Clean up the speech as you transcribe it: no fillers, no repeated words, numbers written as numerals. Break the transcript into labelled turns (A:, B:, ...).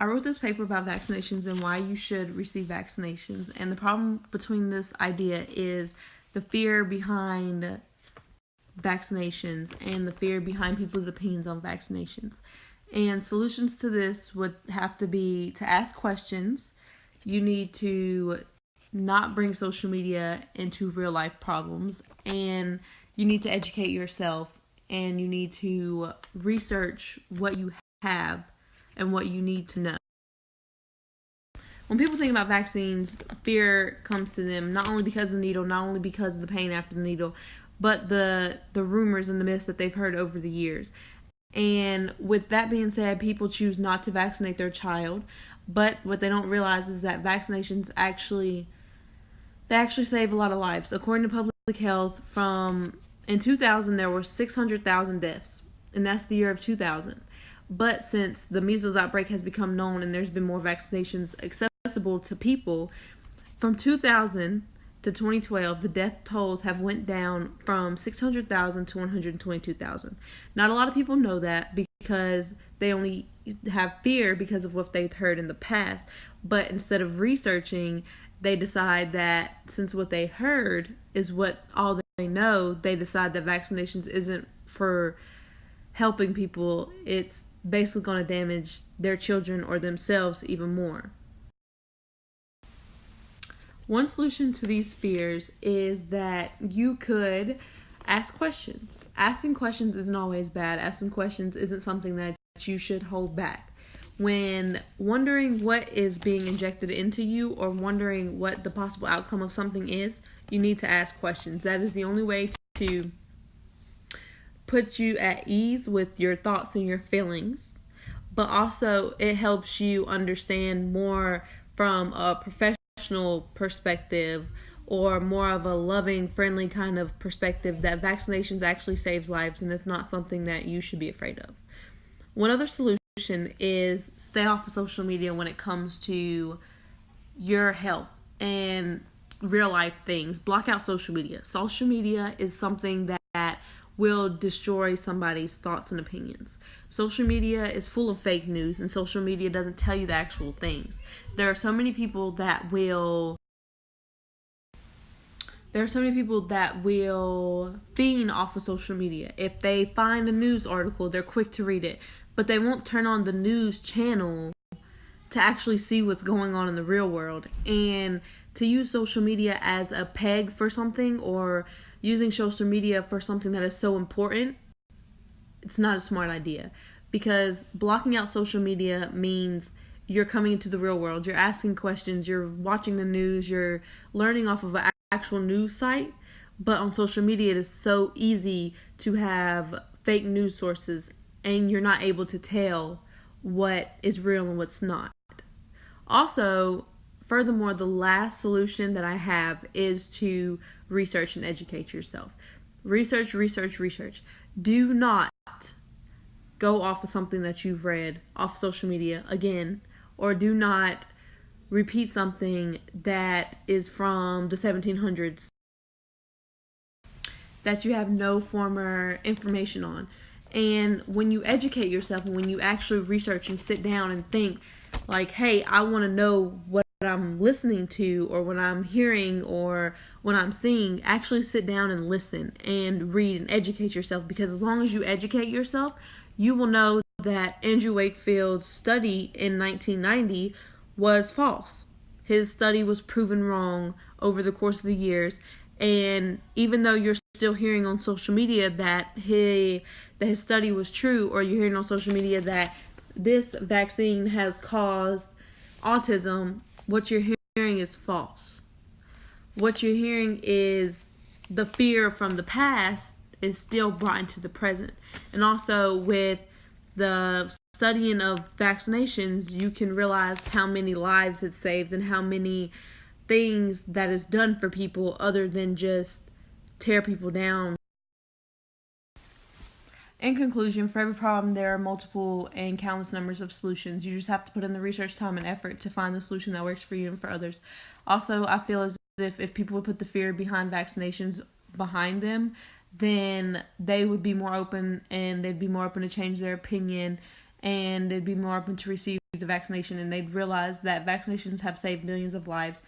A: I wrote this paper about vaccinations and why you should receive vaccinations. And the problem between this idea is the fear behind vaccinations and the fear behind people's opinions on vaccinations. And solutions to this would have to be to ask questions. You need to not bring social media into real life problems, and you need to educate yourself, and you need to research what you have and what you need to know. When people think about vaccines, fear comes to them not only because of the needle, not only because of the pain after the needle, but the rumors and the myths that they've heard over the years. And with that being said, people choose not to vaccinate their child, but what they don't realize is that vaccinations actually save a lot of lives. According to Public Health, in 2000 there were 600,000 deaths, and that's the year of 2000. But since the measles outbreak has become known and there's been more vaccinations accessible to people, from 2000 to 2012, the death tolls have went down from 600,000 to 122,000. Not a lot of people know that because they only have fear because of what they've heard in the past. But instead of researching, they decide that since what they heard is what all they know, they decide that vaccinations isn't for helping people. It's basically going to damage their children or themselves even more. One solution to these fears is that you could ask questions. Asking questions isn't always bad. Asking questions isn't something that you should hold back. When wondering what is being injected into you or wondering what the possible outcome of something is, you need to ask questions. That is the only way to put you at ease with your thoughts and your feelings. But also, it helps you understand more from a professional perspective or more of a loving, friendly kind of perspective that vaccinations actually saves lives and it's not something that you should be afraid of. One other solution is stay off of social media when it comes to your health and real life things. Block out social media. Social media is something that will destroy somebody's thoughts and opinions. Social media is full of fake news, and social media doesn't tell you the actual things. There are so many people that will feed off of social media. If they find a news article, they're quick to read it, but they won't turn on the news channel to actually see what's going on in the real world. And to use social media as a peg for something, or using social media for something that is so important, it's not a smart idea. Because blocking out social media means you're coming into the real world, you're asking questions, you're watching the news, you're learning off of an actual news site. But on social media, it is so easy to have fake news sources, and you're not able to tell what is real and what's not. Also, furthermore, the last solution that I have is to research and educate yourself. Research. Do not go off of something that you've read off social media again, or do not repeat something that is from the 1700s that you have no former information on. And when you educate yourself and when you actually research and sit down and think like, hey, I want to know what I'm listening to or what I'm hearing or what I'm seeing, actually sit down and listen and read and educate yourself. Because as long as you educate yourself, you will know that Andrew Wakefield's study in 1990 was false. His study was proven wrong over the course of the years. And even though you're still hearing on social media that his study was true, or you're hearing on social media that this vaccine has caused autism, what you're hearing is false. What you're hearing is the fear from the past is still brought into the present. And also with the studying of vaccinations, you can realize how many lives it saved and how many things that is done for people other than just tear people down. In conclusion, for every problem, there are multiple and countless numbers of solutions. You just have to put in the research time and effort to find the solution that works for you and for others. Also, I feel as if people would put the fear behind vaccinations behind them, then they would be more open, and they'd be more open to change their opinion, and they'd be more open to receive the vaccination and they'd realize that vaccinations have saved millions of lives.